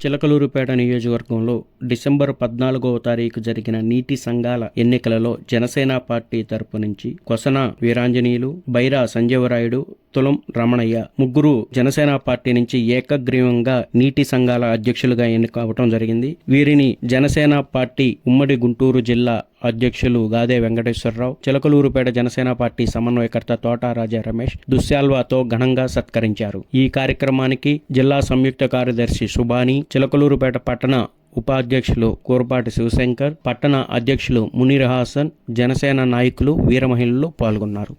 చిలకలూరుపేట నియోజకవర్గంలో డిసెంబర్ 14వ తారీఖు జరిగిన నీటి సంఘాల ఎన్నికలలో జనసేన పార్టీ తరపు నుంచి కొసన వీరాంజనేయులు, బైరా సంజీవరాయుడు, తులం రమణయ్య ముగ్గురు జనసేన పార్టీ నుంచి ఏకగ్రీవంగా నీటి సంఘాల అధ్యక్షులుగా ఎన్నికవటం జరిగింది. వీరిని జనసేన పార్టీ ఉమ్మడి గుంటూరు జిల్లా అధ్యక్షులు గాదే వెంకటేశ్వరరావు, చిలకలూరుపేట జనసేన పార్టీ సమన్వయకర్త తోట రాజా రమేష్ దుశ్శాల్వాతో ఘనంగా సత్కరించారు. ఈ కార్యక్రమానికి జిల్లా సంయుక్త కార్యదర్శి సుబాని, చిలకలూరుపేట పట్టణ ఉపాధ్యక్షులు కూరపాటి శివశంకర్, పట్టణ అధ్యక్షులు మునీర్ హాసన్, జనసేన నాయకులు, వీర మహిళలు పాల్గొన్నారు.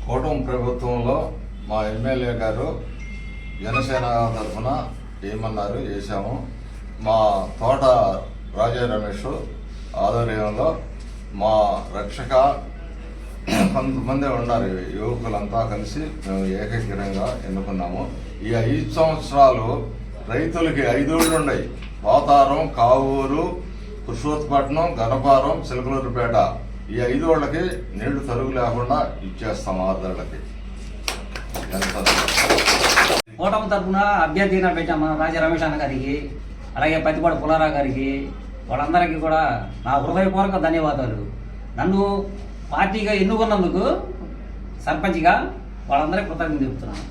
కూటమి ప్రభుత్వంలో మా ఎమ్మెల్యే గారు జనసేన తరఫున ఏమన్నారు చేశాము. మా తోట రాజా రమేష్ ఆధ్వర్యంలో మా రక్షక కొంతమంది ఉన్నారు, యువకులంతా కలిసి మేము ఏకగ్రీవంగా ఎన్నుకున్నాము. ఈ 5 సంవత్సరాలు రైతులకి 5 ఊళ్ళు ఉన్నాయి. పోతారం, కావూరు, పురుషోత్పట్నం, గణపారం, చిలకలూరుపేట ఈ 5 ఊళ్ళకి నీళ్లు తరుగు లేకుండా ఇచ్చేస్తాం. ఆర్దళ్ళకి కూటమి తరఫున అభ్యర్థిగా పెట్టాము రాజా రమేష్ అన్న గారికి, అలాగే పత్తిపాడు పుల్లారావు గారికి, వాళ్ళందరికీ కూడా నా హృదయపూర్వక ధన్యవాదాలు. నన్ను పార్టీగా ఎన్నుకున్నందుకు సర్పంచ్గా వాళ్ళందరికీ కృతజ్ఞతలు చెప్తున్నాను.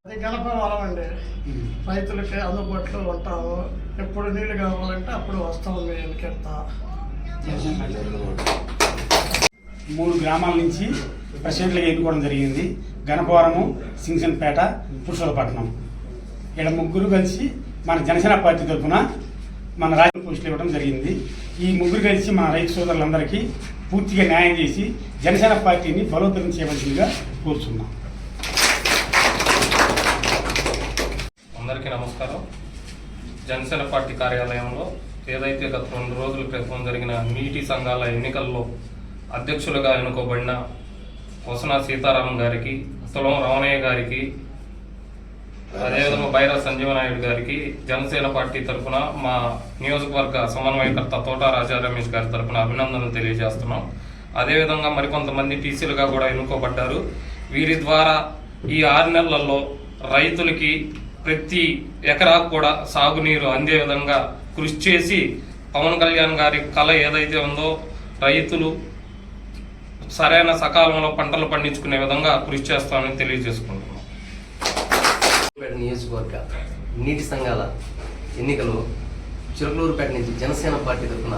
అది గణపవరం అండి. రైతులకి అందుబాటులో ఉంటాము. ఎప్పుడు నీళ్లు కావాలంటే అప్పుడు వస్తాము. మీ ఎన్నికెళ్తా 3 గ్రామాల నుంచి ప్రెసిడెంట్లుగా ఎన్నుకోవడం జరిగింది. గణపవరము, సింగసన్పేట, పురుషోత్పట్నం. ఇక్కడ ముగ్గురు కలిసి మన జనసేన పార్టీ తరఫున మన రాజ్యం పోస్టులు ఇవ్వడం జరిగింది. ఈ ముగ్గురు కలిసి మన రైతు సోదరులందరికీ పూర్తిగా న్యాయం చేసి జనసేన పార్టీని బలోపేతం చేయవలసిందిగా కోరుతున్నాం. అందరికీ నమస్కారం. జనసేన పార్టీ కార్యాలయంలో ఏదైతే గత 2 రోజుల క్రితం జరిగిన నీటి సంఘాల ఎన్నికల్లో అధ్యక్షులుగా ఎన్నుకోబడిన కొసన సీతారామన్ గారికి, తులం రమణయ్య గారికి, అదేవిధంగా బైరా సంజీవనాయుడు గారికి జనసేన పార్టీ తరఫున మా నియోజకవర్గ సమన్వయకర్త తోట రాజా రమేష్ గారి తరఫున అభినందనలు తెలియజేస్తున్నాం. అదేవిధంగా మరికొంతమంది టీసీలుగా కూడా ఎన్నుకోబడ్డారు. వీరి ద్వారా ఈ 6 నెలలలో రైతులకి ప్రతి ఎకరాకు కూడా సాగునీరు అందే విధంగా కృషి చేసి పవన్ కళ్యాణ్ గారి కళ ఏదైతే ఉందో రైతులు సరైన సకాలంలో పంటలు పండించుకునే విధంగా కృషి చేస్తామని తెలియజేసుకుంటున్నాం. నియోజకవర్గ నీటి సంఘాల ఎన్నికలు చిలకలూరుపేట నుంచి జనసేన పార్టీ తరఫున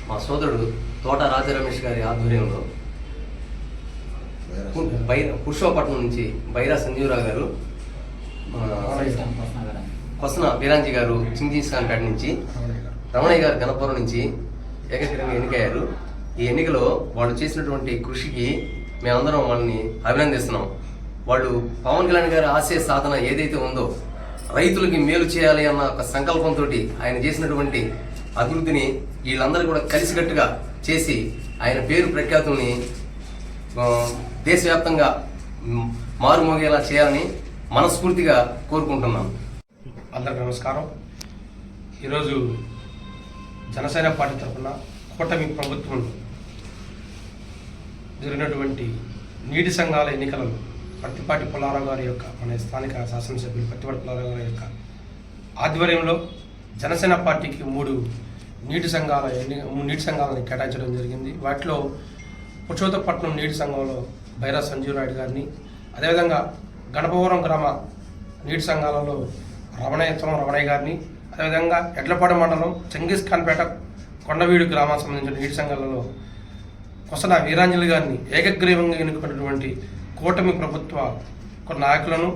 మా సోదరుడు తోట రాజా రమేష్ గారి ఆధ్వర్యంలో, పురుషోత్పట్నం నుంచి బైరా సంజీవరావు గారు, కొసన వీరాంజీ గారు చింగీస్ఖాన్పేట నుంచి, రమణయ్య గారు గణపురం నుంచి ఏకగ్రీవంగా ఎన్నికయ్యారు. ఈ ఎన్నికలో వాళ్ళు చేసినటువంటి కృషికి మేమందరం వాళ్ళని అభినందిస్తున్నాం. వాళ్ళు పవన్ కళ్యాణ్ గారి ఆశయ సాధన ఏదైతే ఉందో, రైతులకి మేలు చేయాలి అన్న ఒక సంకల్పంతో ఆయన చేసినటువంటి అభివృద్ధిని వీళ్ళందరూ కూడా కలిసికట్టుగా చేసి ఆయన పేరు ప్రఖ్యాతుల్ని దేశవ్యాప్తంగా మారుమోగేలా చేయాలని మనస్ఫూర్తిగా కోరుకుంటున్నాం. అందరికీ నమస్కారం. ఈరోజు జనసేన పార్టీ తరఫున కూటమి ప్రభుత్వం జరిగినటువంటి నీటి సంఘాల ఎన్నికలలో పత్తిపాటి పుల్లారావు గారి యొక్క, మన స్థానిక శాసనసభ్యులు పత్తిపాటి పుల్లారావు గారి యొక్క ఆధ్వర్యంలో జనసేన పార్టీకి 3 నీటి సంఘాలను కేటాయించడం జరిగింది. వాటిలో పురుషోత్పట్నం నీటి సంఘంలో బైరా సంజీవరాయుడు గారిని, అదేవిధంగా గణపవరం గ్రామ నీటి సంఘాలలో రమణయ్య గారిని, అదేవిధంగా ఎడ్లపాడు మండలం చింగీస్ఖాన్పేట కొండవీడు గ్రామానికి సంబంధించిన నీటి సంఘాలలో కొసన వీరాంజలి గారిని ఏకగ్రీవంగా ఎన్నుకున్నటువంటి కూటమి ప్రభుత్వ కొన్ని నాయకులను,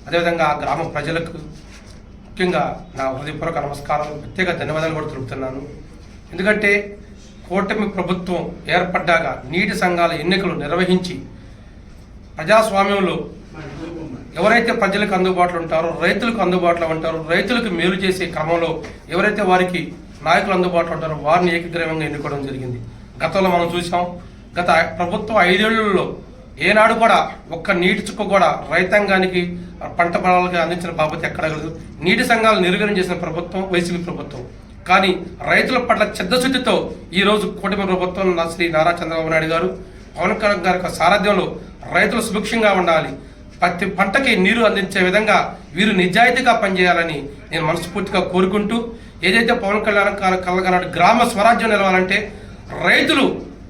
అదేవిధంగా ఆ గ్రామ ప్రజలకు ముఖ్యంగా నా హృదయపూర్వక నమస్కారాలు, ప్రత్యేక ధన్యవాదాలు కూడా తెలుపుతున్నాను. ఎందుకంటే కూటమి ప్రభుత్వం ఏర్పడ్డాక నీటి సంఘాల ఎన్నికలు నిర్వహించి ప్రజాస్వామ్యంలో ఎవరైతే ప్రజలకు అందుబాటులో ఉంటారో, రైతులకు అందుబాటులో ఉంటారో, రైతులకు మేలు చేసే క్రమంలో ఎవరైతే వారికి నాయకులు అందుబాటులో ఉంటారో వారిని ఏకగ్రీవంగా ఎన్నుకోవడం జరిగింది. గతంలో మనం చూసాం, గత ప్రభుత్వం 5 ఏళ్లలో ఏనాడు కూడా ఒక్క నీటి చుక్క కూడా రైతాంగానికి పంట పొలాలకి అందించిన బాబతి ఎక్కడ లేదు. నీటి సంఘాలు నిర్వీర్యం చేసిన ప్రభుత్వం వైసీపీ ప్రభుత్వం. కానీ రైతుల పట్ల చిత్తశుద్ధితో ఈరోజు కూటమి ప్రభుత్వం శ్రీ నారా చంద్రబాబు నాయుడు గారు, పవన్ కళ్యాణ్ గారి సారథ్యంలో రైతులు సుభిక్షంగా ఉండాలి, ప్రతి పంటకి నీరు అందించే విధంగా వీరు నిజాయితీగా పనిచేయాలని నేను మనస్ఫూర్తిగా కోరుకుంటూ, ఏదైతే పవన్ కళ్యాణ్ కలగనాడు గ్రామ స్వరాజ్యం నిలవాలంటే రైతులు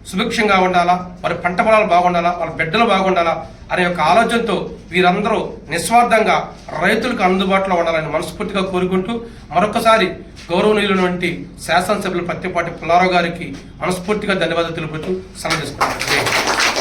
సుభిక్షంగా ఉండాలా, వారి పంట పొలాలు బాగుండాలా, వాళ్ళ బిడ్డలు బాగుండాలా అనే ఒక ఆలోచనతో వీరందరూ నిస్వార్థంగా రైతులకు అందుబాటులో ఉండాలని మనస్ఫూర్తిగా కోరుకుంటూ, మరొకసారి గౌరవనీయులైనటువంటి శాసనసభ్యులు పత్తిపాటి పుల్లారావు గారికి మనస్ఫూర్తిగా ధన్యవాదాలు తెలుపుతూ సెలవు తీసుకుంటున్నాను.